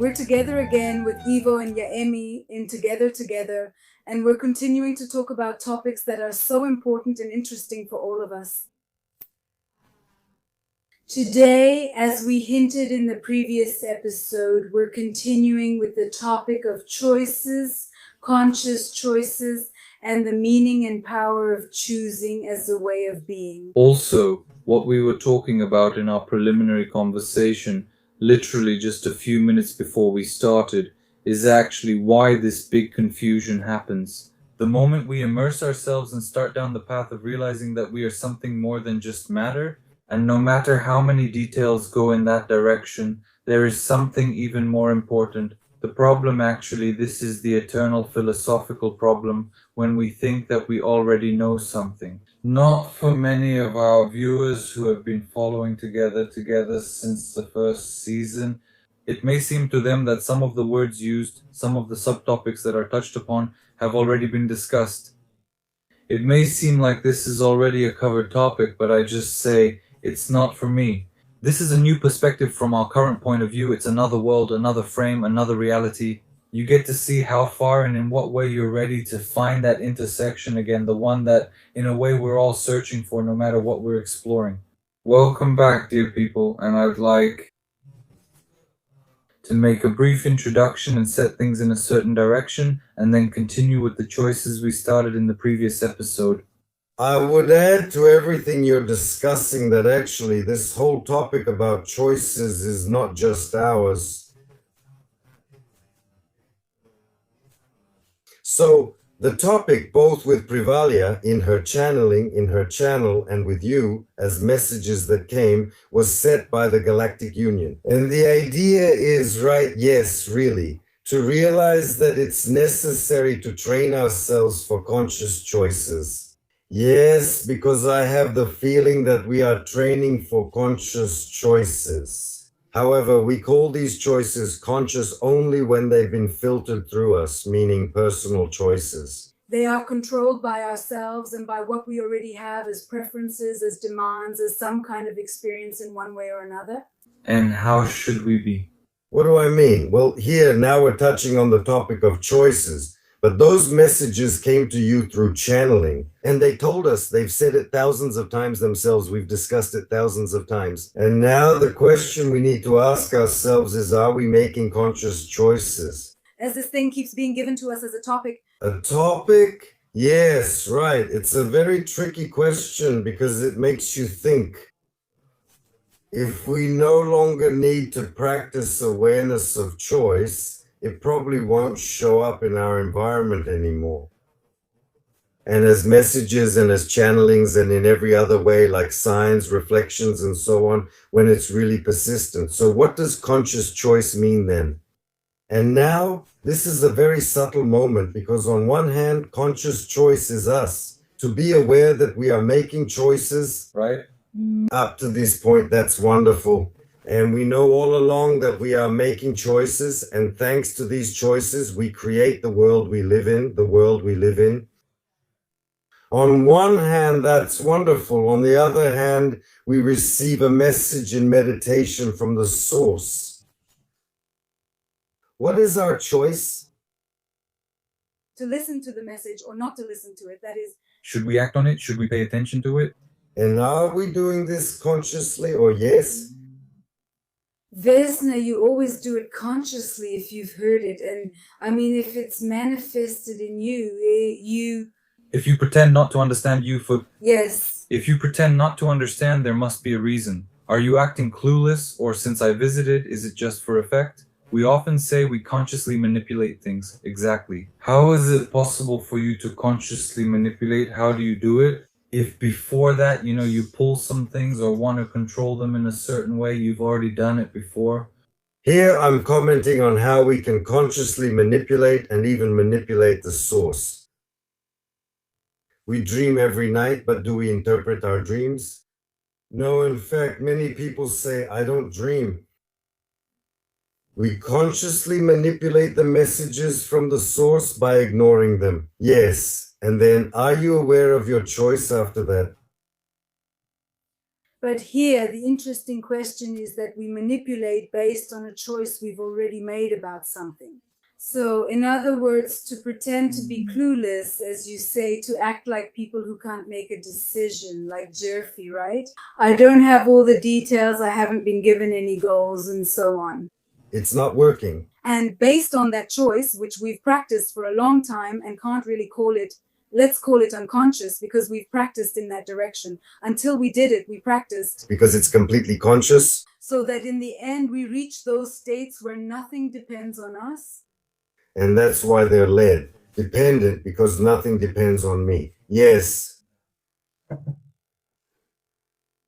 We're together again with Ivo and Yaemi in Together, and we're continuing to talk about topics that are so important and interesting for all of us. Today, as we hinted in the previous episode, we're continuing with the topic of choices, conscious choices, and the meaning and power of choosing as a way of being. Also, what we were talking about in our preliminary conversation, literally just a few minutes before we started, is actually why this big confusion happens. The moment we immerse ourselves and start down the path of realizing that we are something more than just matter, and no matter how many details go in that direction, there is something even more important. The problem actually, this is the eternal philosophical problem when we think that we already know something. Not for many of our viewers who have been following together since the first season. It may seem to them that some of the words used, some of the subtopics that are touched upon have already been discussed. It may seem like this is already a covered topic, but I just say, it's not for me. This is a new perspective from our current point of view. It's another world, another frame, another reality. You get to see how far and in what way you're ready to find that intersection again, the one that, in a way, we're all searching for no matter what we're exploring. Welcome back, dear people, and I'd like to make a brief introduction and set things in a certain direction, and then continue with the choices we started in the previous episode. I would add to everything you're discussing that actually this whole topic about choices is not just ours. So the topic, both with Privalia in her channeling, in her channel, and with you as messages that came, was set by the Galactic Union. And the idea is, right, yes, really, to realize that it's necessary to train ourselves for conscious choices. Yes, because I have the feeling that we are training for conscious choices. However, we call these choices conscious only when they've been filtered through us, meaning personal choices. They are controlled by ourselves and by what we already have as preferences, as demands, as some kind of experience in one way or another. And how should we be? What do I mean? Well, here now we're touching on the topic of choices. But those messages came to you through channeling, and they told us, they've said it thousands of times themselves, we've discussed it thousands of times. And now the question we need to ask ourselves is, are we making conscious choices? As this thing keeps being given to us as a topic. A topic? Yes, right. It's a very tricky question because it makes you think. If we no longer need to practice awareness of choice, it probably won't show up in our environment anymore. And as messages and as channelings and in every other way, like signs, reflections, and so on, when it's really persistent. So what does conscious choice mean then? And now, this is a very subtle moment because on one hand, conscious choice is us. To be aware that we are making choices. Right? Up to this point, that's wonderful. And we know all along that we are making choices, and thanks to these choices, we create the world we live in, On one hand, that's wonderful. On the other hand, we receive a message in meditation from the source. What is our choice? To listen to the message or not to listen to it, that is. Should we act on it? Should we pay attention to it? And are we doing this consciously or yes? Vesna, you always do it consciously if you've heard it. And I mean, if it's manifested in you. If you pretend not to understand Yes. If you pretend not to understand, there must be a reason. Are you acting clueless, or since I visited, is it just for effect? We often say we consciously manipulate things. Exactly. How is it possible for you to consciously manipulate? How do you do it? If before that, you pull some things or want to control them in a certain way, you've already done it before. Here I'm commenting on how we can consciously manipulate and even manipulate the source. We dream every night, but do we interpret our dreams? No, in fact, many people say, I don't dream. We consciously manipulate the messages from the source by ignoring them. Yes. And then, are you aware of your choice after that? But here, the interesting question is that we manipulate based on a choice we've already made about something. So, in other words, to pretend to be clueless, as you say, to act like people who can't make a decision, like Jerfy, right? I don't have all the details, I haven't been given any goals, and so on. It's not working. And based on that choice, which we've practiced for a long time and can't really call it, let's call it unconscious, because we've practiced in that direction. Until we did it, we practiced. Because it's completely conscious. So that in the end, we reach those states where nothing depends on us. And that's why they're led. Dependent, because nothing depends on me. Yes.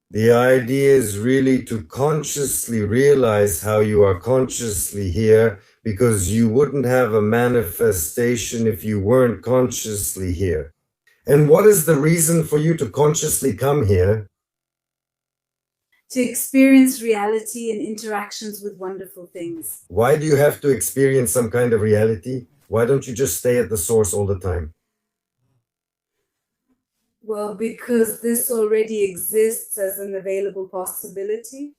The idea is really to consciously realize how you are consciously here, because you wouldn't have a manifestation if you weren't consciously here. And what is the reason for you to consciously come here? To experience reality and interactions with wonderful things. Why do you have to experience some kind of reality? Why don't you just stay at the source all the time? Well, because this already exists as an available possibility.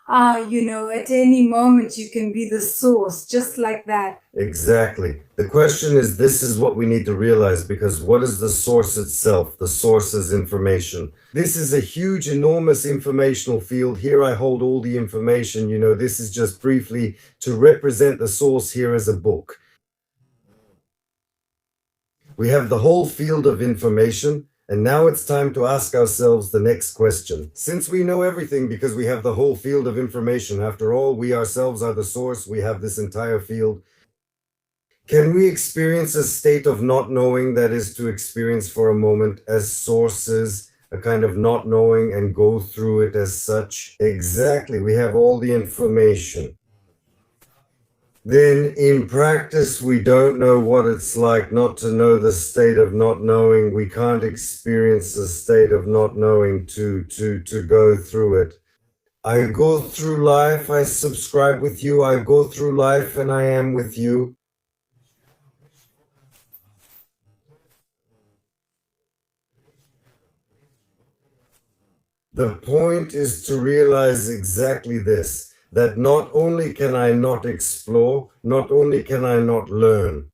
At any moment you can be the source, just like that. Exactly. The question is, this is what we need to realize, because what is the source itself? The source is information. This is a huge, enormous informational field. Here I hold all the information. This is just briefly to represent the source here as a book. We have the whole field of information. And now it's time to ask ourselves the next question. Since we know everything because we have the whole field of information, after all, we ourselves are the source, we have this entire field. Can we experience a state of not knowing, that is to experience for a moment as sources, a kind of not knowing, and go through it as such? Exactly, we have all the information. Then in practice, we don't know what it's like not to know the state of not knowing. We can't experience the state of not knowing to go through it. I go through life, I subscribe with you, I go through life and I am with you. The point is to realize exactly this. That not only can I not explore, not only can I not learn.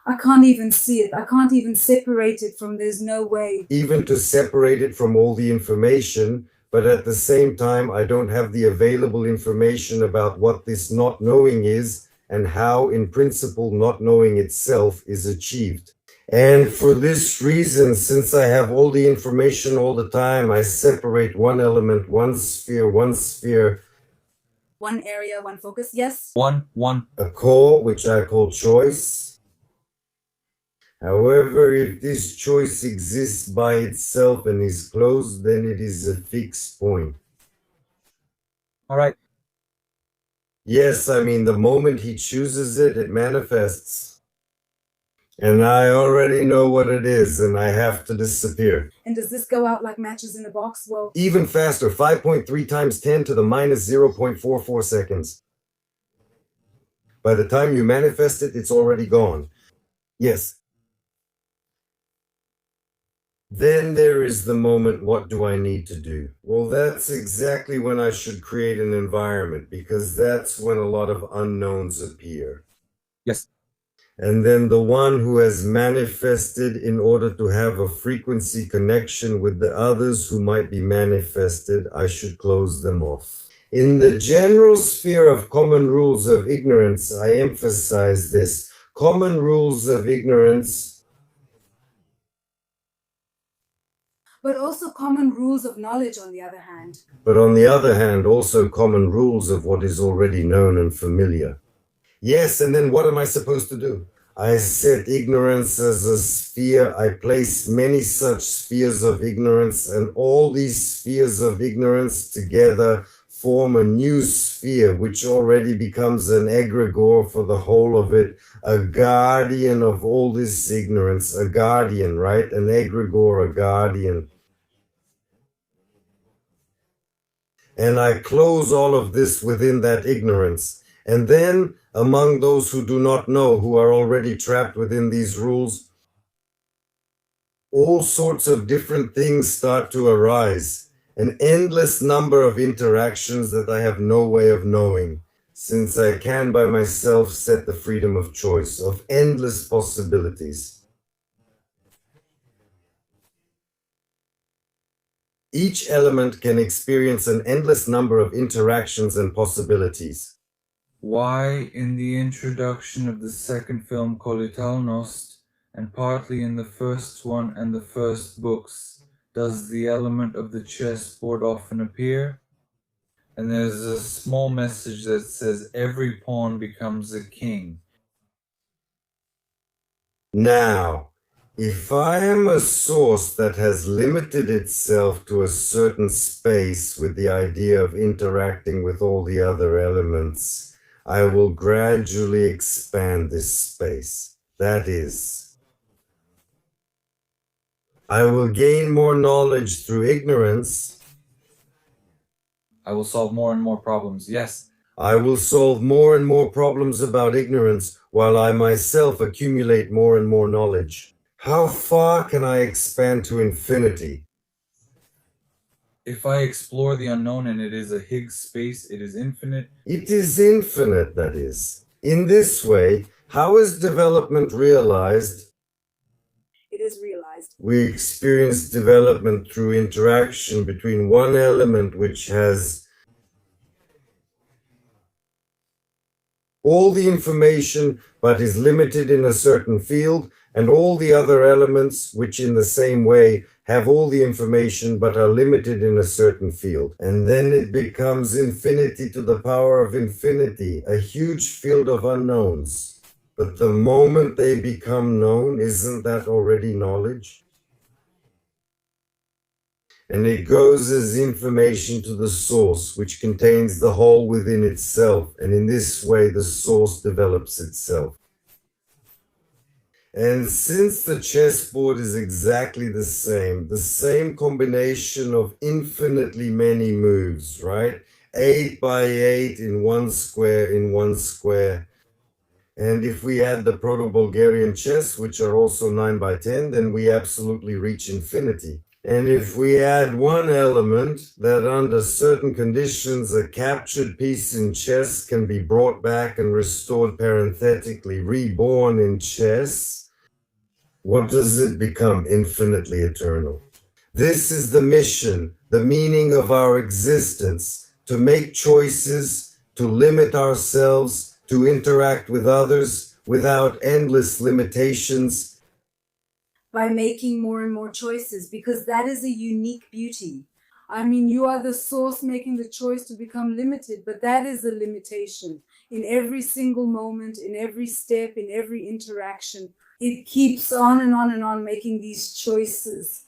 I can't even see it. I can't even separate it from there's no way. Even to separate it from all the information, but at the same time, I don't have the available information about what this not knowing is and how, in principle, not knowing itself is achieved. And for this reason, since I have all the information all the time, I separate one element, one sphere, one area, one focus, yes? One. A core, which I call choice. However, if this choice exists by itself and is closed, then it is a fixed point. All right. Yes, the moment he chooses it, it manifests. And I already know what it is, and I have to disappear. And does this go out like matches in a box? Well, even faster, 5.3 times 10 to the minus 0.44 seconds. By the time you manifest it, it's already gone. Yes. Then there is the moment, what do I need to do? Well, that's exactly when I should create an environment, because that's when a lot of unknowns appear. Yes. And then the one who has manifested, in order to have a frequency connection with the others who might be manifested, I should close them off. In the general sphere of common rules of ignorance, I emphasize this. Common rules of ignorance. But also common rules of knowledge, on the other hand. But on the other hand, also common rules of what is already known and familiar. Yes, and then what am I supposed to do? I set ignorance as a sphere. I place many such spheres of ignorance, and all these spheres of ignorance together form a new sphere, which already becomes an egregore for the whole of it, a guardian of all this ignorance, a guardian, right? An egregore, a guardian. And I close all of this within that ignorance. And then, among those who do not know, who are already trapped within these rules, all sorts of different things start to arise, an endless number of interactions that I have no way of knowing, since I can by myself set the freedom of choice, of endless possibilities. Each element can experience an endless number of interactions and possibilities. Why, in the introduction of the second film, Kolitalnost, and partly in the first one and the first books, does the element of the chessboard often appear? And there's a small message that says every pawn becomes a king. Now, if I am a source that has limited itself to a certain space with the idea of interacting with all the other elements, I will gradually expand this space. That is, I will gain more knowledge through ignorance. I will solve more and more problems. Yes. I will solve more and more problems about ignorance while I myself accumulate more and more knowledge. How far can I expand to infinity? If I explore the unknown and it is a Higgs space, it is infinite. It is infinite, that is. In this way, how is development realized? It is realized. We experience development through interaction between one element which has all the information but is limited in a certain field, and all the other elements which in the same way have all the information but are limited in a certain field. And then it becomes infinity to the power of infinity, a huge field of unknowns. But the moment they become known, isn't that already knowledge? And it goes as information to the source, which contains the whole within itself, and in this way the source develops itself. And since the chessboard is exactly the same combination of infinitely many moves, right? 8 by 8 in one square. And if we add the Proto-Bulgarian chess, which are also 9 by 10, then we absolutely reach infinity. And if we add one element that under certain conditions a captured piece in chess can be brought back and restored parenthetically, reborn in chess, what does it become? Infinitely eternal. This is the mission, the meaning of our existence, to make choices, to limit ourselves, to interact with others without endless limitations, by making more and more choices, because that is a unique beauty. I mean, you are the source making the choice to become limited, but that is a limitation. In every single moment, in every step, in every interaction, it keeps on and on and on making these choices.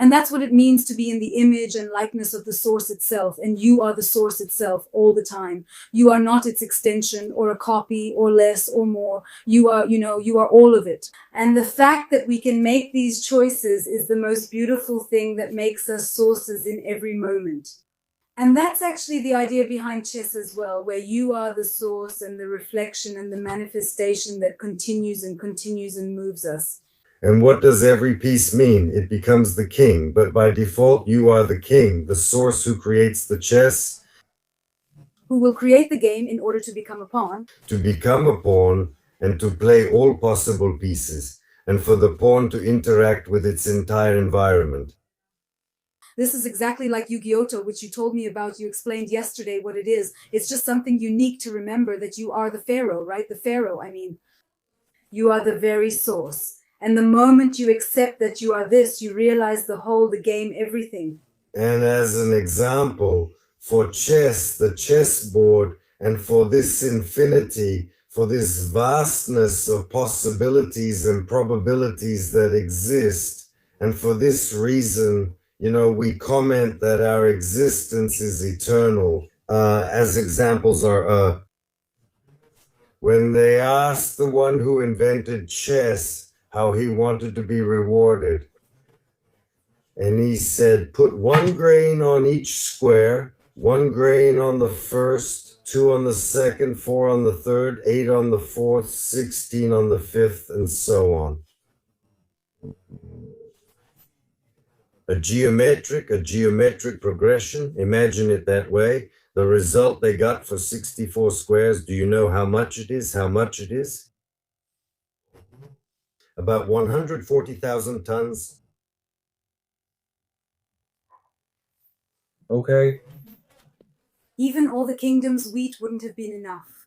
And that's what it means to be in the image and likeness of the source itself. And you are the source itself all the time. You are not its extension or a copy or less or more. You are all of it. And the fact that we can make these choices is the most beautiful thing that makes us sources in every moment. And that's actually the idea behind chess as well, where you are the source and the reflection and the manifestation that continues and moves us. And what does every piece mean? It becomes the king, but by default you are the king, the source who creates the chess, who will create the game in order to become a pawn. To become a pawn and to play all possible pieces, and for the pawn to interact with its entire environment. This is exactly like Yu-Gi-Oh!, which you told me about. You explained yesterday what it is. It's just something unique to remember that you are the pharaoh, right? The pharaoh, you are the very source. And the moment you accept that you are this, you realize the whole, the game, everything. And as an example, for chess, the chessboard, and for this infinity, for this vastness of possibilities and probabilities that exist, and for this reason, we comment that our existence is eternal. As examples are, when they asked the one who invented chess how he wanted to be rewarded, and he said, put 1 grain on each square, 1 grain on the first, 2 on the second, 4 on the third, 8 on the fourth, 16 on the fifth, and so on. a geometric progression. Imagine it that way. The result they got for 64 squares, do you know how much it is? How much it is? About 140,000 tons. Okay. Even all the kingdom's wheat wouldn't have been enough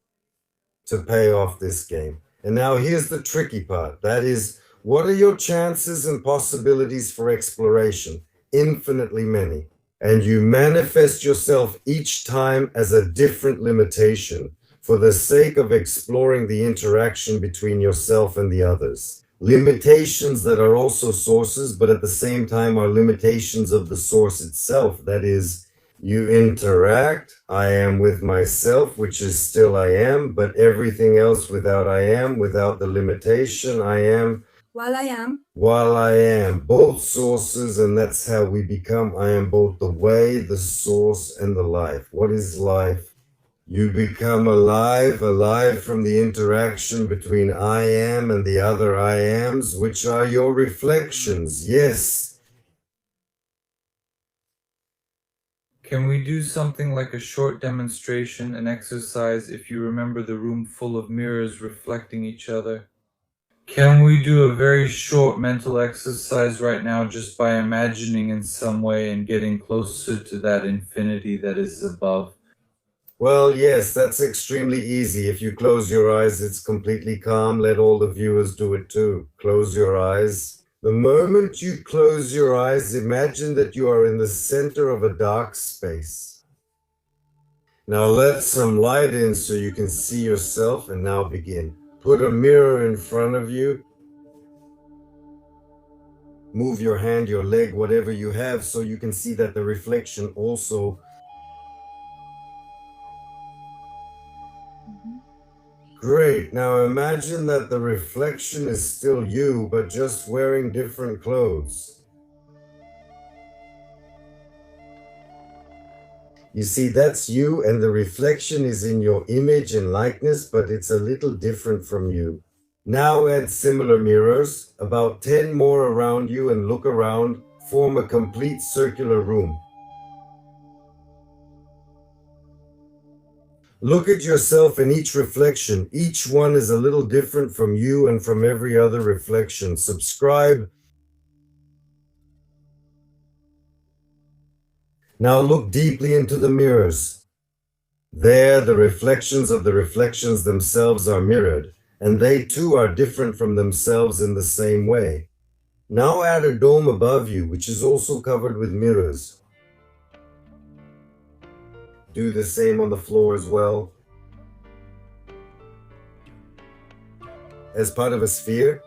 to pay off this game. And now here's the tricky part. That is, what are your chances and possibilities for exploration? Infinitely many. And you manifest yourself each time as a different limitation for the sake of exploring the interaction between yourself and the others. Limitations that are also sources, but at the same time are limitations of the source itself. That is, you interact, I am with myself, which is still I am, but everything else without I am, without the limitation, I am. while I am. While I am, both sources, and that's how we become. I am both the way, the source, and the life. What is life? You become alive from the interaction between I am and the other I ams, which are your reflections. Yes. Can we do something like a short demonstration, an exercise, if you remember the room full of mirrors reflecting each other? Can we do a very short mental exercise right now just by imagining in some way and getting closer to that infinity that is above? Well, yes, that's extremely easy. If you close your eyes, it's completely calm. Let all the viewers do it too. Close your eyes. The moment you close your eyes, imagine that you are in the center of a dark space. Now let some light in so you can see yourself, and now begin. Put a mirror in front of you. Move your hand, your leg, whatever you have, so you can see that the reflection also. Great. Now imagine that the reflection is still you, but just wearing different clothes. You see, that's you, and the reflection is in your image and likeness, but it's a little different from you. Now add similar mirrors, about 10 more around you, and look around, form a complete circular room. Look at yourself in each reflection. Each one is a little different from you and from every other reflection. Subscribe. Now look deeply into the mirrors. There, the reflections of the reflections themselves are mirrored, and they too are different from themselves in the same way. Now add a dome above you, which is also covered with mirrors. Do the same on the floor as well. As part of a sphere,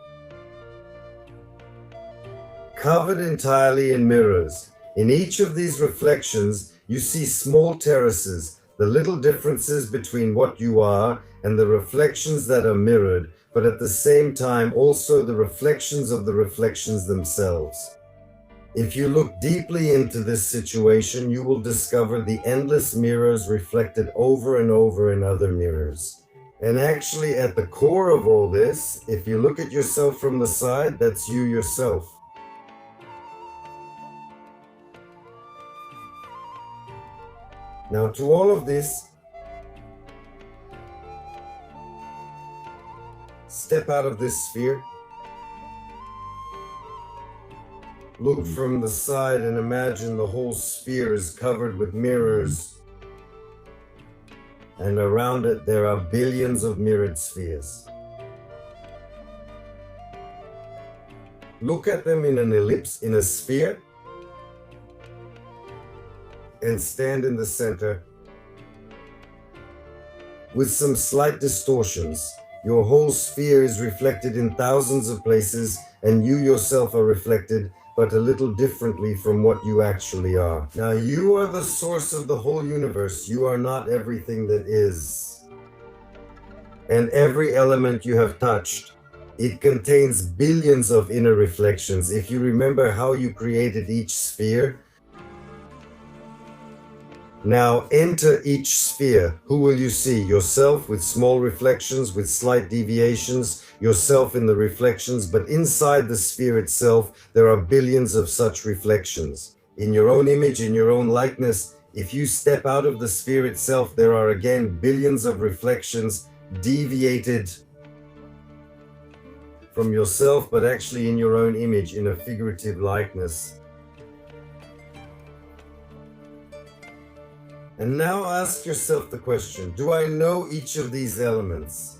covered entirely in mirrors. In each of these reflections, you see small terraces, the little differences between what you are and the reflections that are mirrored, but at the same time also the reflections of the reflections themselves. If you look deeply into this situation, you will discover the endless mirrors reflected over and over in other mirrors. And actually, at the core of all this, if you look at yourself from the side, that's you yourself. Now, to all of this, step out of this sphere. Look from the side and imagine the whole sphere is covered with mirrors. And around it there are billions of mirrored spheres. Look at them in an ellipse, in a sphere, and stand in the center. With some slight distortions, your whole sphere is reflected in thousands of places, and you yourself are reflected, but a little differently from what you actually are. Now, you are the source of the whole universe. You are not everything that is. And every element you have touched, it contains billions of inner reflections. If you remember how you created each sphere, Now enter each sphere. Who will you see? Yourself with small reflections, with slight deviations, yourself in the reflections, but inside the sphere itself, there are billions of such reflections. In your own image, in your own likeness, if you step out of the sphere itself, there are again billions of reflections deviated from yourself, but actually in your own image, in a figurative likeness. And now ask yourself the question, do I know each of these elements?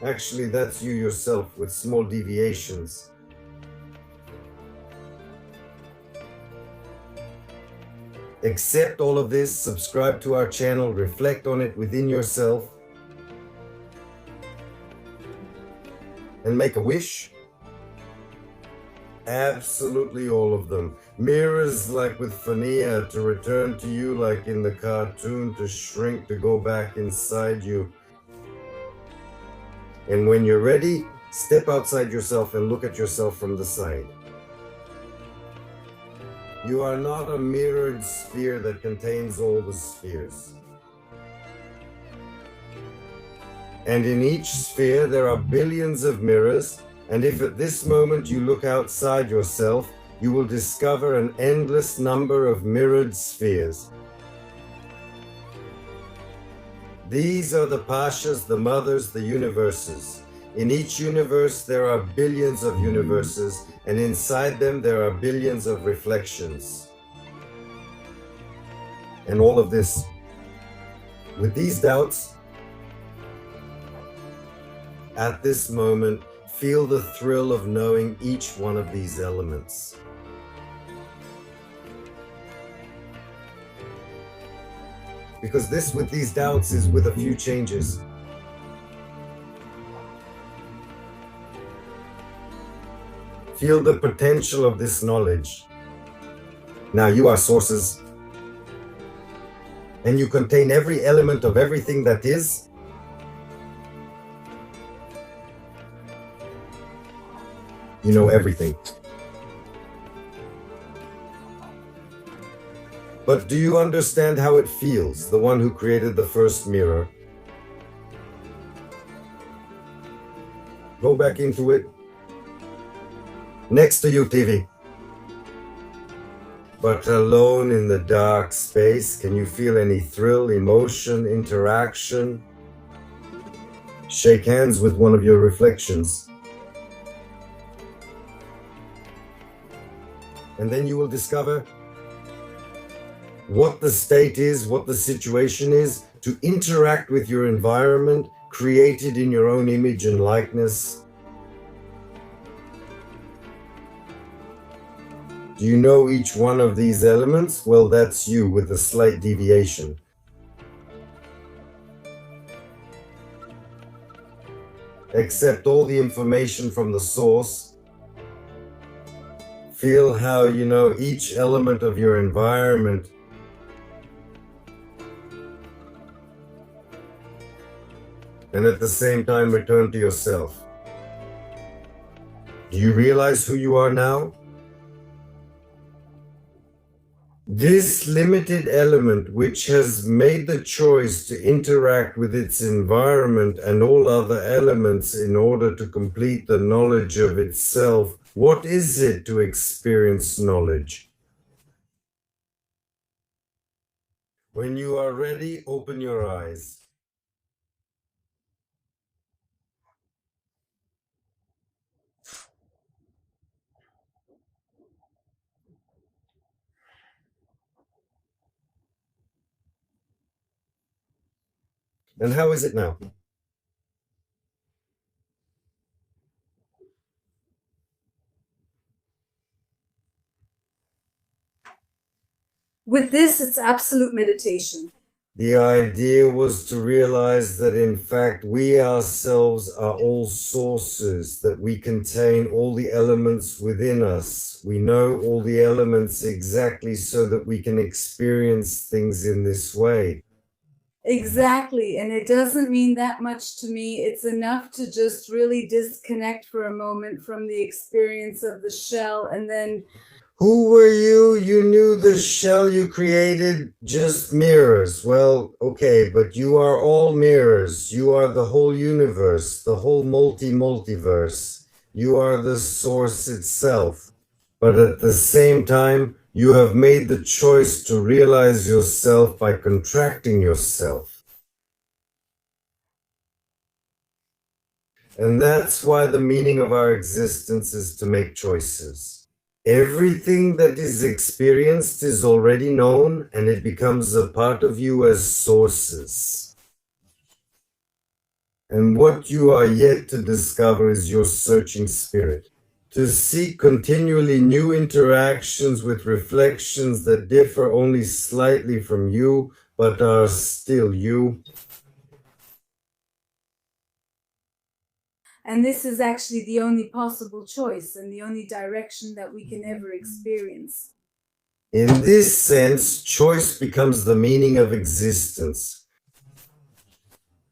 Actually, that's you yourself with small deviations. Accept all of this, subscribe to our channel, reflect on it within yourself, and make a wish. Absolutely all of them. Mirrors like with Fania to return to you like in the cartoon, to shrink, to go back inside you. And when you're ready, step outside yourself and look at yourself from the side. You are not a mirrored sphere that contains all the spheres. And in each sphere there are billions of mirrors, and if at this moment you look outside yourself, you will discover an endless number of mirrored spheres. These are the Pashas, the mothers, the universes. In each universe there are billions of universes, and inside them there are billions of reflections. And all of this, with these doubts, at this moment, feel the thrill of knowing each one of these elements. Because this, with these doubts, is with a few changes. Feel the potential of this knowledge. Now you are sources, and you contain every element of everything that is. You know everything. But do you understand how it feels, the one who created the first mirror? Go back into it. Next to you, TV. But alone in the dark space, can you feel any thrill, emotion, interaction? Shake hands with one of your reflections. And then you will discover what the state is, what the situation is, to interact with your environment, created in your own image and likeness. Do you know each one of these elements? Well, that's you with a slight deviation. Accept all the information from the source. Feel how you know each element of your environment. And at the same time, return to yourself. Do you realize who you are now? This limited element, which has made the choice to interact with its environment and all other elements in order to complete the knowledge of itself, what is it to experience knowledge? When you are ready, open your eyes. And how is it now? With this, it's absolute meditation. The idea was to realize that in fact we ourselves are all sources, that we contain all the elements within us. We know all the elements exactly so that we can experience things in this way. Exactly. And it doesn't mean that much to me. It's enough to just really disconnect for a moment from the experience of the shell and then Who were you? You knew the shell you created just mirrors. Well, okay, but you are all mirrors. You are the whole universe, the whole multiverse. You are the source itself. But at the same time, you have made the choice to realize yourself by contracting yourself. And that's why the meaning of our existence is to make choices. Everything that is experienced is already known, and it becomes a part of you as sources. And what you are yet to discover is your searching spirit, to seek continually new interactions with reflections that differ only slightly from you, but are still you. And this is actually the only possible choice and the only direction that we can ever experience. In this sense, choice becomes the meaning of existence.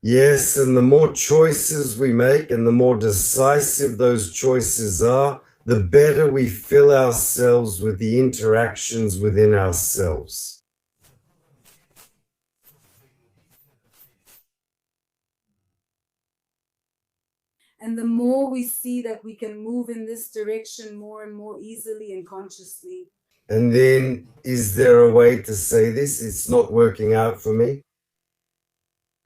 Yes, and the more choices we make and the more decisive those choices are, the better we fill ourselves with the interactions within ourselves. And the more we see that we can move in this direction more and more easily and consciously. And then, is there a way to say this? It's not working out for me.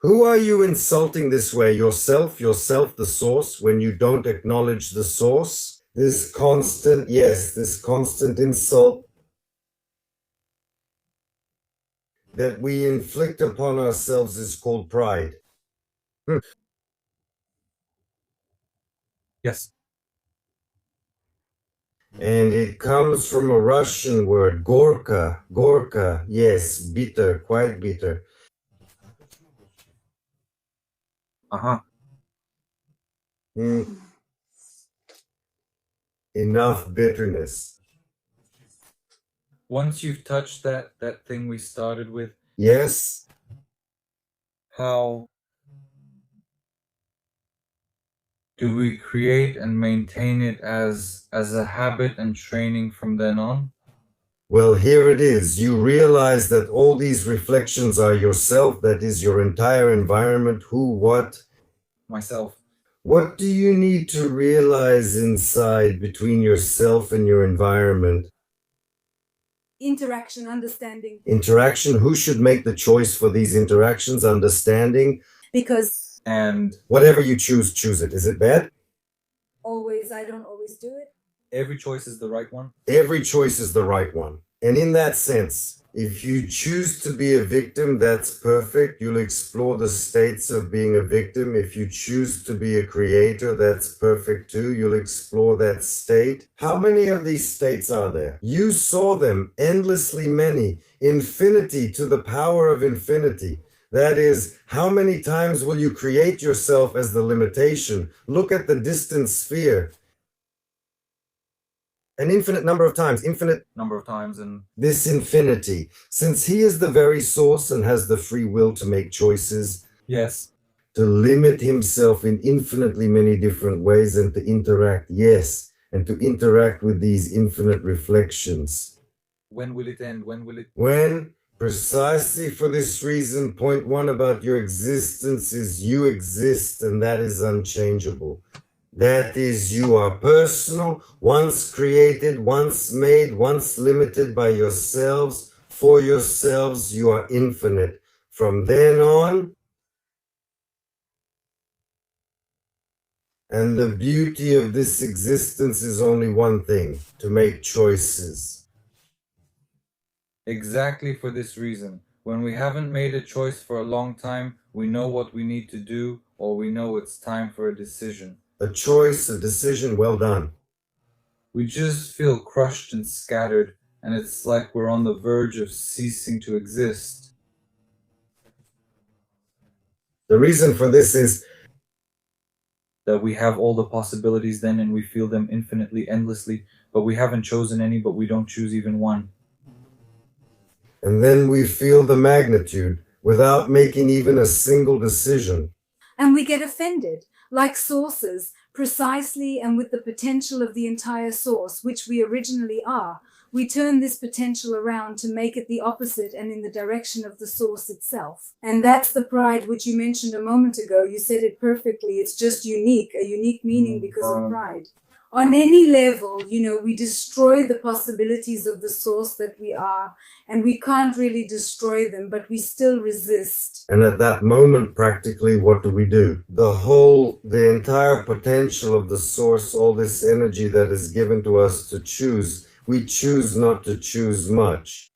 Who are you insulting this way? Yourself, the source, when you don't acknowledge the source? This constant insult that we inflict upon ourselves is called pride. Yes. And it comes from a Russian word, gorka. Gorka, yes, bitter, quite bitter. Uh-huh. Enough bitterness. Once you've touched that thing we started with, Yes. how do we create and maintain it as a habit and training from then on? Well, here it is. You realize that all these reflections are yourself, that is your entire environment. Who, what? Myself. What do you need to realize inside between yourself and your environment? Interaction, understanding. Interaction? Who should make the choice for these interactions? Understanding? Because And whatever you choose, choose it. Is it bad? I don't always do it. every choice is the right one. Every choice is the right one. And in that sense, if you choose to be a victim, that's perfect. You'll explore the states of being a victim. If you choose to be a creator, that's perfect too. You'll explore that state. How many of these states are there? You saw them, endlessly many, infinity to the power of infinity. That is, how many times will you create yourself as the limitation? Look at the distant sphere. An infinite number of times, And this infinity, since he is the very source and has the free will to make choices, yes, to limit himself in infinitely many different ways and to interact, yes, and to interact with these infinite reflections. when will it end? When? Precisely for this reason, point one about your existence is you exist, and that is unchangeable. That is, you are personal, once created, once made, once limited by yourselves. For yourselves, you are infinite. From then on, and the beauty of this existence is only one thing, to make choices. Exactly for this reason. When we haven't made a choice for a long time, we know what we need to do, or we know it's time for a decision. A choice, a decision, well done. We just feel crushed and scattered, and it's like we're on the verge of ceasing to exist. The reason for this is that we have all the possibilities then, and we feel them infinitely, endlessly, but we haven't chosen any, but we don't choose even one. and then we feel the magnitude without making even a single decision. And we get offended, like sources, precisely and with the potential of the entire source, which we originally are. we turn this potential around to make it the opposite and in the direction of the source itself. And that's the pride which you mentioned a moment ago. You said it perfectly. It's just unique, a unique meaning because of pride. On any level, we destroy the possibilities of the source that we are, and we can't really destroy them, but we still resist. And at that moment, practically, what do? The entire potential of the source, all this energy that is given to us to choose, we choose not to choose much.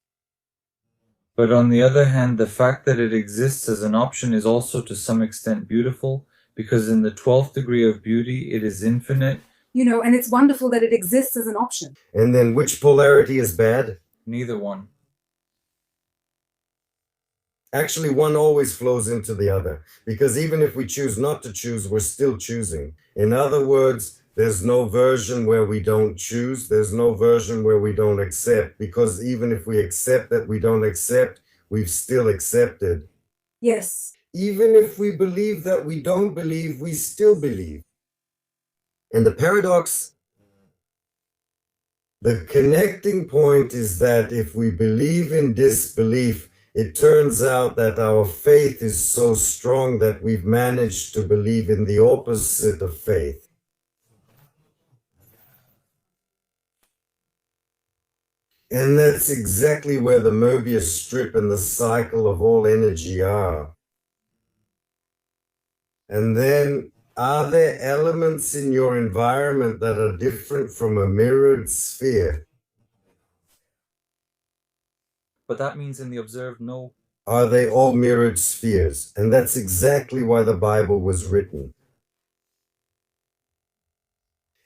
But on the other hand, the fact that it exists as an option is also to some extent beautiful, because in the 12th degree of beauty, it is infinite. And it's wonderful that it exists as an option. And then which polarity is bad? Neither one. Actually, one always flows into the other, because even if we choose not to choose, we're still choosing. In other words, there's no version where we don't choose. There's no version where we don't accept, because even if we accept that we don't accept, we've still accepted. Yes. Even if we believe that we don't believe, we still believe. And the paradox, the connecting point is that if we believe in disbelief, it turns out that our faith is so strong that we've managed to believe in the opposite of faith. And that's exactly where the Mobius strip and the cycle of all energy are. And then, are there elements in your environment that are different from a mirrored sphere? But that means in the observed, no. Are they all mirrored spheres? And that's exactly why the Bible was written.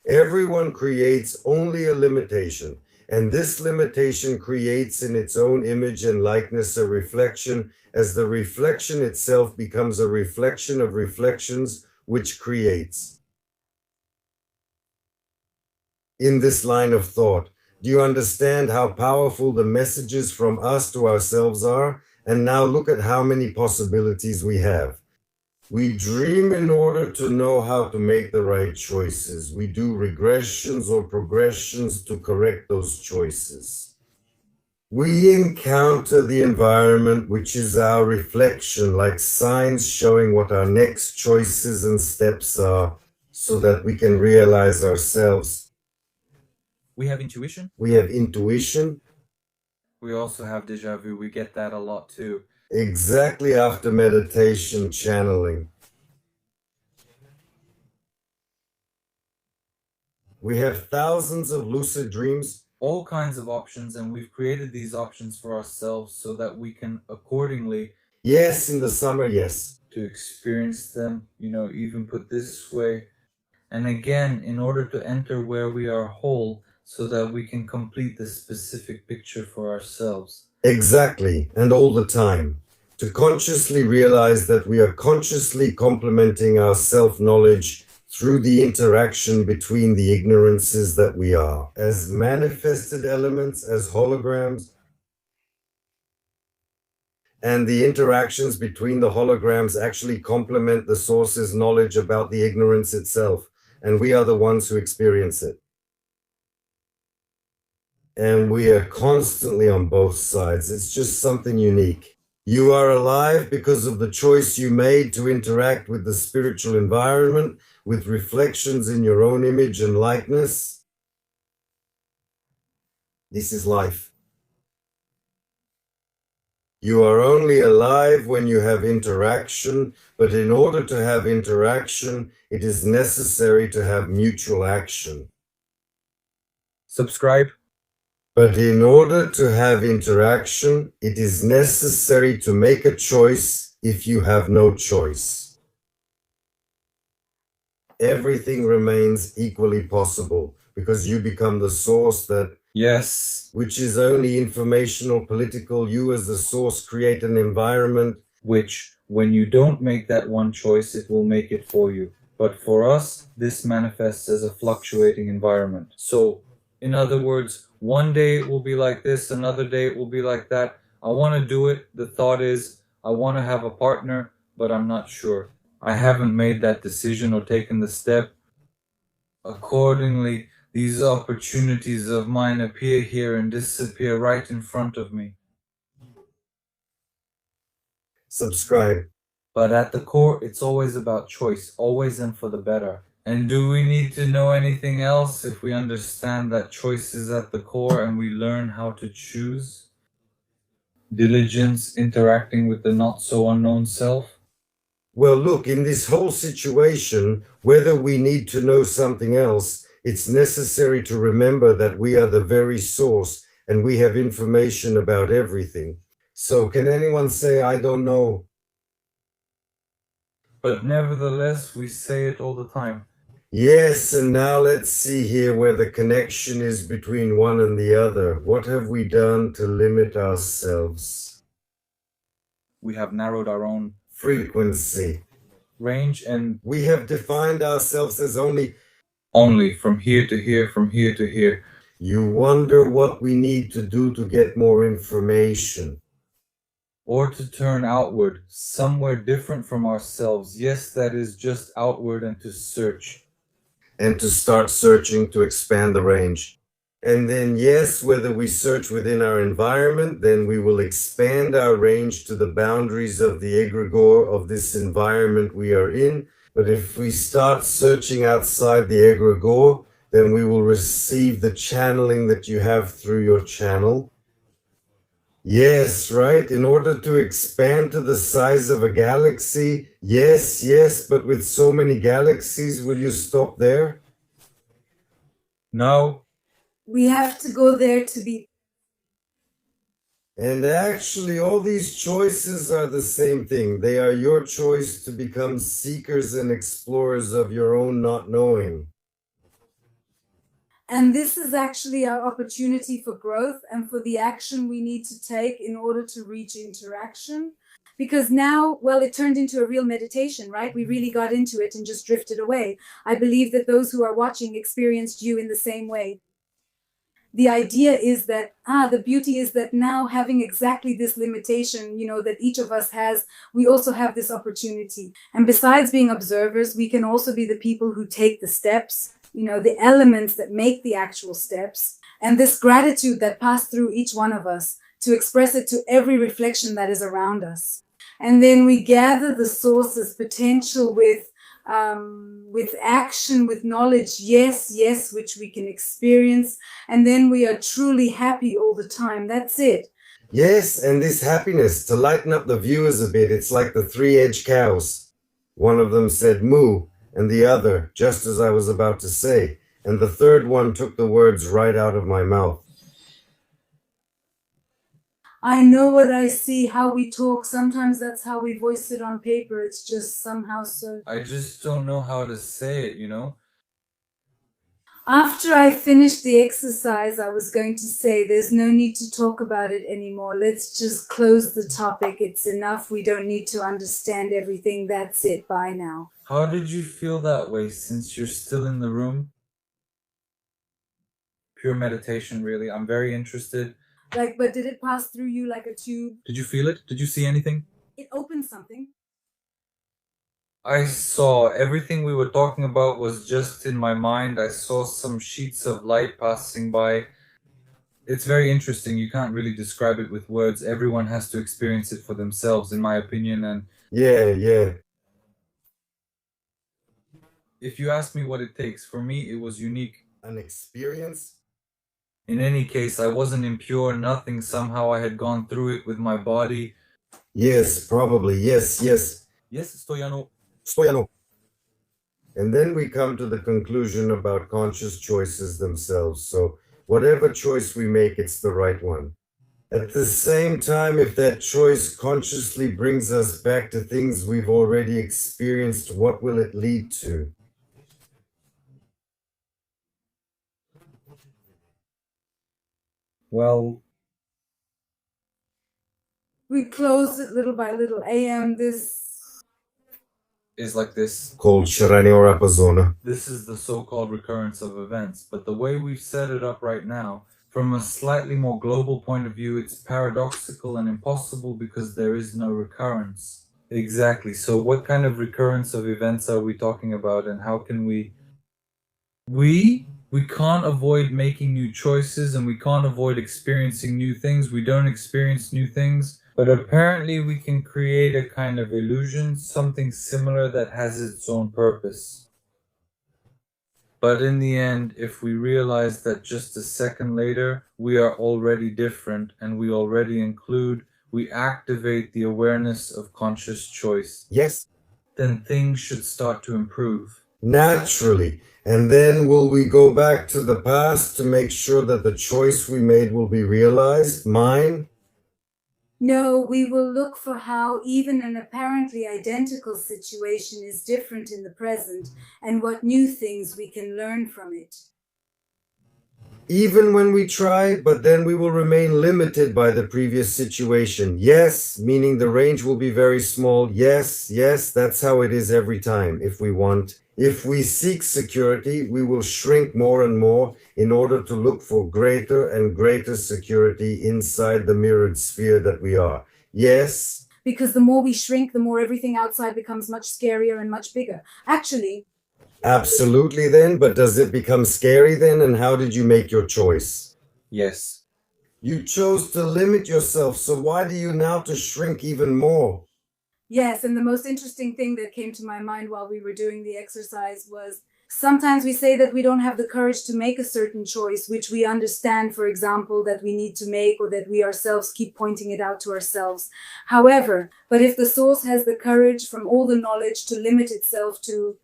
Everyone creates only a limitation, and this limitation creates in its own image and likeness a reflection, as the reflection itself becomes a reflection of reflections, which creates. In this line of thought, do you understand how powerful the messages from us to ourselves are? And now look at how many possibilities we have. We dream in order to know how to make the right choices. We do regressions or progressions to correct those choices. We encounter the environment, which is our reflection, like signs showing what our next choices and steps are, so that we can realize ourselves. We have intuition. We have intuition. We also have déjà vu. We get that a lot too. Exactly after meditation, channeling. We have thousands of lucid dreams. All kinds of options, and we've created these options for ourselves so that we can accordingly, Yes, in the summer, yes. to experience them, even put this way. And again, in order to enter where we are whole, so that we can complete the specific picture for ourselves. Exactly, and all the time. To consciously realize that we are consciously complementing our self-knowledge through the interaction between the ignorances that we are, as manifested elements, as holograms, and the interactions between the holograms actually complement the source's knowledge about the ignorance itself, and we are the ones who experience it. And we are constantly on both sides. It's just something unique. You are alive because of the choice you made to interact with the spiritual environment, with reflections in your own image and likeness. This is life. You are only alive when you have interaction, but in order to have interaction, it is necessary to have mutual action. Subscribe. But in order to have interaction, it is necessary to make a choice if you have no choice. Everything remains equally possible because you become the source that, Yes. which is only informational, political. You as the source create an environment Which, when you don't make that one choice, it will make it for you. But for us, this manifests as a fluctuating environment. So, in other words, one day it will be like this, another day it will be like that. I want to do it. The thought is, I want to have a partner, but I'm not sure. I haven't made that decision or taken the step. Accordingly, These opportunities of mine appear here and disappear right in front of me. Subscribe. But at the core, it's always about choice, always and for the better. And do we need to know anything else if we understand that choice is at the core and we learn how to choose? Diligence, interacting with the not so unknown self? Well, look, in this whole situation, whether we need to know something else, it's necessary to remember that we are the very source and we have information about everything. So, can anyone say, I don't know? But nevertheless, we say it all the time. Yes, and now let's see here where the connection is between one and the other. What have we done to limit ourselves? We have narrowed our own Frequency. range and We have defined ourselves as only. only from here to here, from here to here. You wonder what we need to do to get more information. Or to turn outward, somewhere different from ourselves. Yes, that is just outward, and to search. And to start searching to expand the range. And then, yes, whether we search within our environment, then we will expand our range to the boundaries of the egregore of this environment we are in. But if we start searching outside the egregore, then we will receive the channeling that you have through your channel. Yes, right. In order to expand to the size of a galaxy, yes, but with so many galaxies, will you stop there? No, We have to go there to be. And actually, all these choices are the same thing. They are your choice to become seekers and explorers of your own not knowing. And this is actually our opportunity for growth and for the action we need to take in order to reach interaction. Because now, well, it turned into a real meditation, right? We really got into it and just drifted away. I believe that those who are watching experienced you in the same way. The idea is that, the beauty is that now having exactly this limitation, that each of us has, we also have this opportunity. And besides being observers, we can also be the people who take the steps, the elements that make the actual steps, and this gratitude that passed through each one of us to express it to every reflection that is around us. And then we gather the source's potential with action, with knowledge, yes, which we can experience. And then we are truly happy all the time. That's it. Yes, and this happiness, to lighten up the viewers a bit, it's like the three-edged cows. One of them said moo, and the other, just as I was about to say, and the third one took the words right out of my mouth. I know what I see, how we talk. Sometimes that's how we voice it on paper. It's just somehow so. I just don't know how to say it. After I finished the exercise, I was going to say there's no need to talk about it anymore. Let's just close the topic. It's enough. We don't need to understand everything. That's it. Bye now. How did you feel that way since you're still in the room? Pure meditation, really. I'm very interested. But did it pass through you like a tube? Did you feel it? Did you see anything? It opened something. I saw everything we were talking about was just in my mind. I saw some sheets of light passing by. It's very interesting. You can't really describe it with words. Everyone has to experience it for themselves, in my opinion. And Yeah. if you ask me what it takes, for me, it was unique. An experience? In any case, I wasn't impure, nothing. Somehow I had gone through it with my body. Yes, probably. Yes. Yes, Stoyano. And then we come to the conclusion about conscious choices themselves. So whatever choice we make, it's the right one. At the same time, if that choice consciously brings us back to things we've already experienced, what will it lead to? Well, We closed it little by little. This is like this. Called Sharani or Apazona. This is the so-called recurrence of events, but the way we've set it up right now, from a slightly more global point of view, it's paradoxical and impossible because there is no recurrence. Exactly. So what kind of recurrence of events are we talking about, and how can we We can't avoid making new choices and we can't avoid experiencing new things. We don't experience new things, but apparently we can create a kind of illusion, something similar that has its own purpose. But in the end, if we realize that just a second later we are already different and we already include, we activate the awareness of conscious choice, Yes, then things should start to improve. naturally. And then will we go back to the past to make sure that the choice we made will be realized? Mine? No, we will look for how even an apparently identical situation is different in the present and what new things we can learn from it. Even when we try, but then we will remain limited by the previous situation. Yes, meaning the range will be very small. Yes, that's how it is every time if we want. If we seek security, we will shrink more and more in order to look for greater and greater security inside the mirrored sphere that we are. Yes. Because the more we shrink, the more everything outside becomes much scarier and much bigger. Actually, Absolutely then, but does it become scary then? And how did you make your choice? Yes. You chose to limit yourself, so why do you now to shrink even more? yes, and the most interesting thing that came to my mind while we were doing the exercise was sometimes we say that we don't have the courage to make a certain choice, which we understand, for example, that we need to make or that we ourselves keep pointing it out to ourselves. However, but if the source has the courage from all the knowledge to limit itself to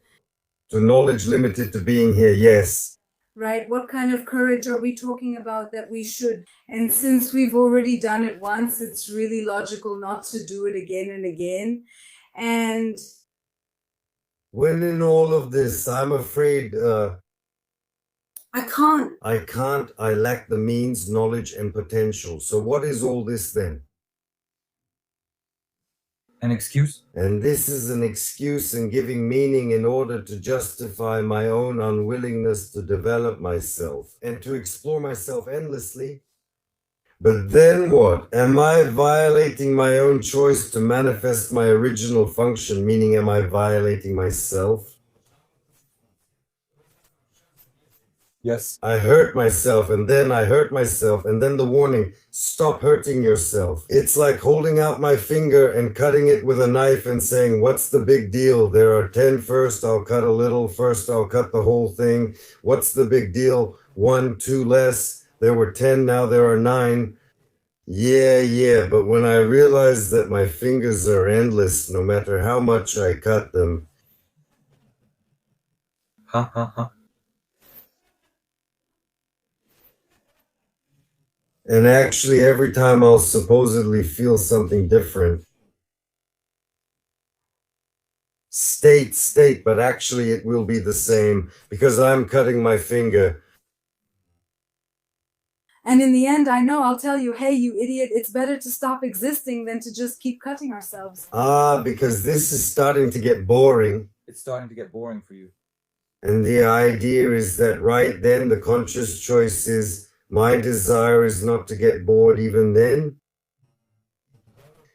knowledge limited to being here, yes. right? What kind of courage are we talking about that we should? And since we've already done it once, it's really logical not to do it again and again. And when in all of this, I'm afraid I can't. I lack the means, knowledge, and potential. So what is all this then? An excuse? And this is an excuse in giving meaning in order to justify my own unwillingness to develop myself and to explore myself endlessly. But then what? Am I violating my own choice to manifest my original function? Meaning, am I violating myself? Yes. I hurt myself, and then I hurt myself, and then the warning, stop hurting yourself. It's like holding out my finger and cutting it with a knife and saying, what's the big deal? There are 10 first, I'll cut a little. First, I'll cut the whole thing. What's the big deal? 1, 2 less. There were 10, now there are 9. Yeah, but when I realize that my fingers are endless, no matter how much I cut them. Ha ha ha. And actually, every time I'll supposedly feel something different. State, but actually it will be the same because I'm cutting my finger. And in the end, I know I'll tell you, hey, you idiot, it's better to stop existing than to just keep cutting ourselves. Because this is starting to get boring. It's starting to get boring for you. And the idea is that right then the conscious choice is, my desire is not to get bored even then.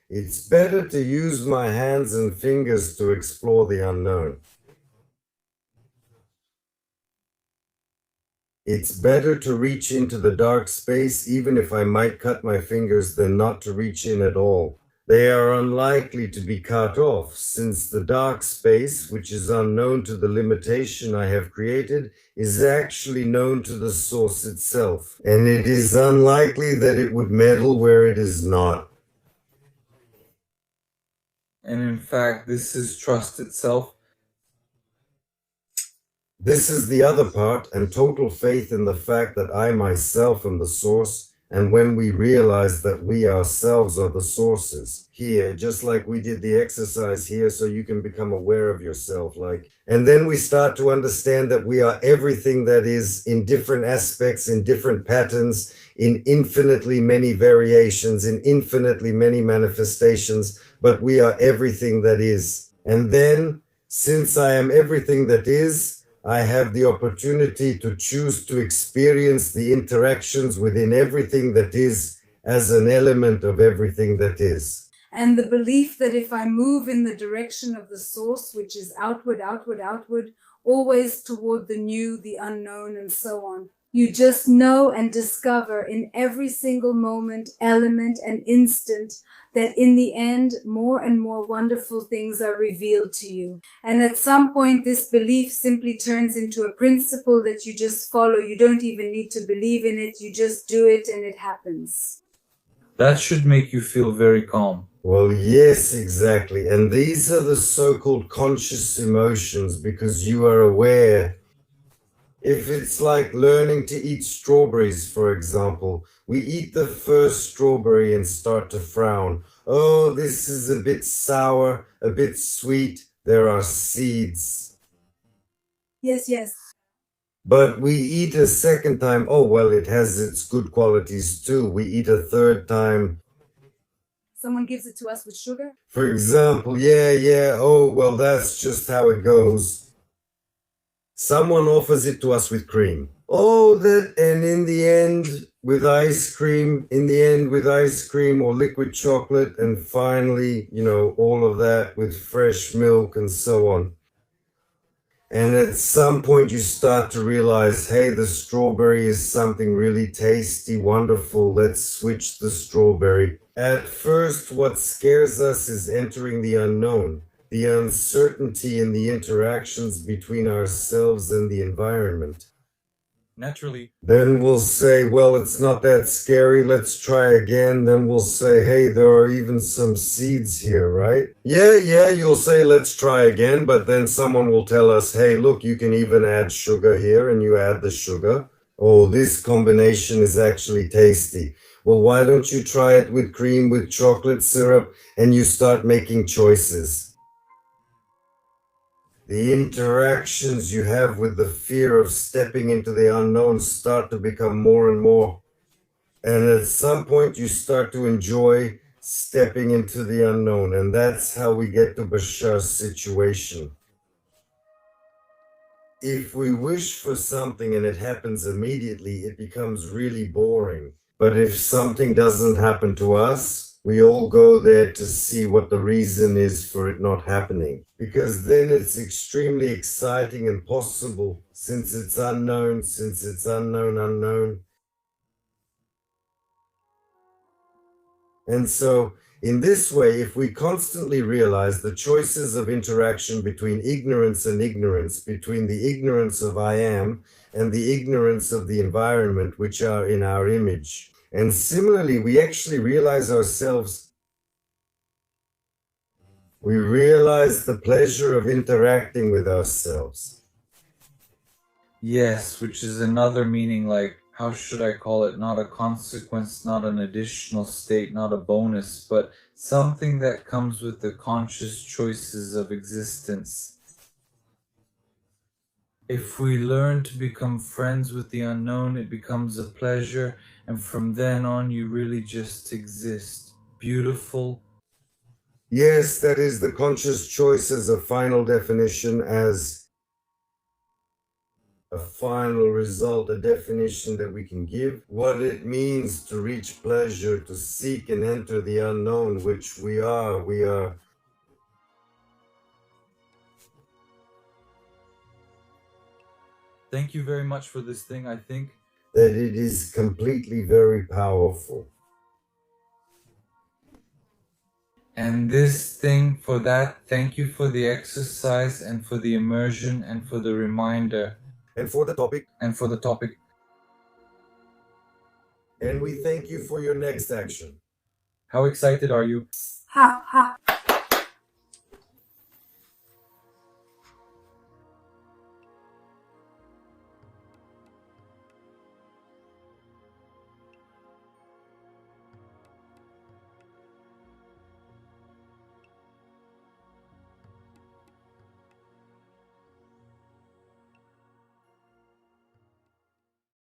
It's better to use my hands and fingers to explore the unknown. It's better to reach into the dark space even if I might cut my fingers than not to reach in at all. They are unlikely to be cut off, since the dark space, which is unknown to the limitation I have created, is actually known to the source itself, and it is unlikely that it would meddle where it is not. And in fact, this is trust itself. This is the other part, and total faith in the fact that I myself am the source. And when we realize that we ourselves are the sources here, just like we did the exercise here, so you can become aware of yourself, and then we start to understand that we are everything that is in different aspects, in different patterns, in infinitely many variations, in infinitely many manifestations, but we are everything that is. And then, since I am everything that is, I have the opportunity to choose to experience the interactions within everything that is as an element of everything that is. and the belief that if I move in the direction of the source, which is outward, outward, outward, always toward the new, the unknown, and so on, you just know and discover in every single moment, element, and instant that in the end, more and more wonderful things are revealed to you. And at some point, this belief simply turns into a principle that you just follow. You don't even need to believe in it. You just do it and it happens. That should make you feel very calm. Well, yes, exactly. And these are the so-called conscious emotions because you are aware. If it's like learning to eat strawberries, for example, we eat the first strawberry and start to frown. Oh, this is a bit sour, a bit sweet. There are seeds. Yes, yes. But we eat a second time. Oh, well, it has its good qualities too. We eat a third time. Someone gives it to us with sugar? For example, yeah. Oh, well, that's just how it goes. Someone offers it to us with cream. Oh, and in the end, with ice cream, or liquid chocolate, and finally, all of that with fresh milk and so on. And at some point you start to realize, hey, the strawberry is something really tasty, wonderful. Let's switch the strawberry. At first, what scares us is entering the unknown, the uncertainty in the interactions between ourselves and the environment. Naturally. Then we'll say, well, it's not that scary. Let's try again. Then we'll say, hey, there are even some seeds here, right? Yeah, you'll say, let's try again. But then someone will tell us, hey, look, you can even add sugar here, and you add the sugar. Oh, this combination is actually tasty. Well, why don't you try it with cream, with chocolate syrup, and you start making choices? The interactions you have with the fear of stepping into the unknown start to become more and more. And at some point, you start to enjoy stepping into the unknown. And that's how we get to Bashar's situation. If we wish for something and it happens immediately, it becomes really boring. But if something doesn't happen to us, we all go there to see what the reason is for it not happening. Because then it's extremely exciting and possible, since it's unknown, unknown. And so, in this way, if we constantly realize the choices of interaction between ignorance and ignorance, between the ignorance of I am and the ignorance of the environment, which are in our image, and similarly, we actually realize ourselves. We realize the pleasure of interacting with ourselves. Yes, which is another meaning like, how should I call it? Not a consequence, not an additional state, not a bonus, but something that comes with the conscious choices of existence. If we learn to become friends with the unknown, it becomes a pleasure, and from then on you really just exist. Beautiful. Yes, that is the conscious choice as a final definition, as a final result, a definition that we can give. What it means to reach pleasure, to seek and enter the unknown, which we are. Thank you very much for this thing. I think that it is completely very powerful. And this thing for that, thank you for the exercise and for the immersion and for the reminder. And for the topic. And we thank you for your next action. How excited are you? Ha ha.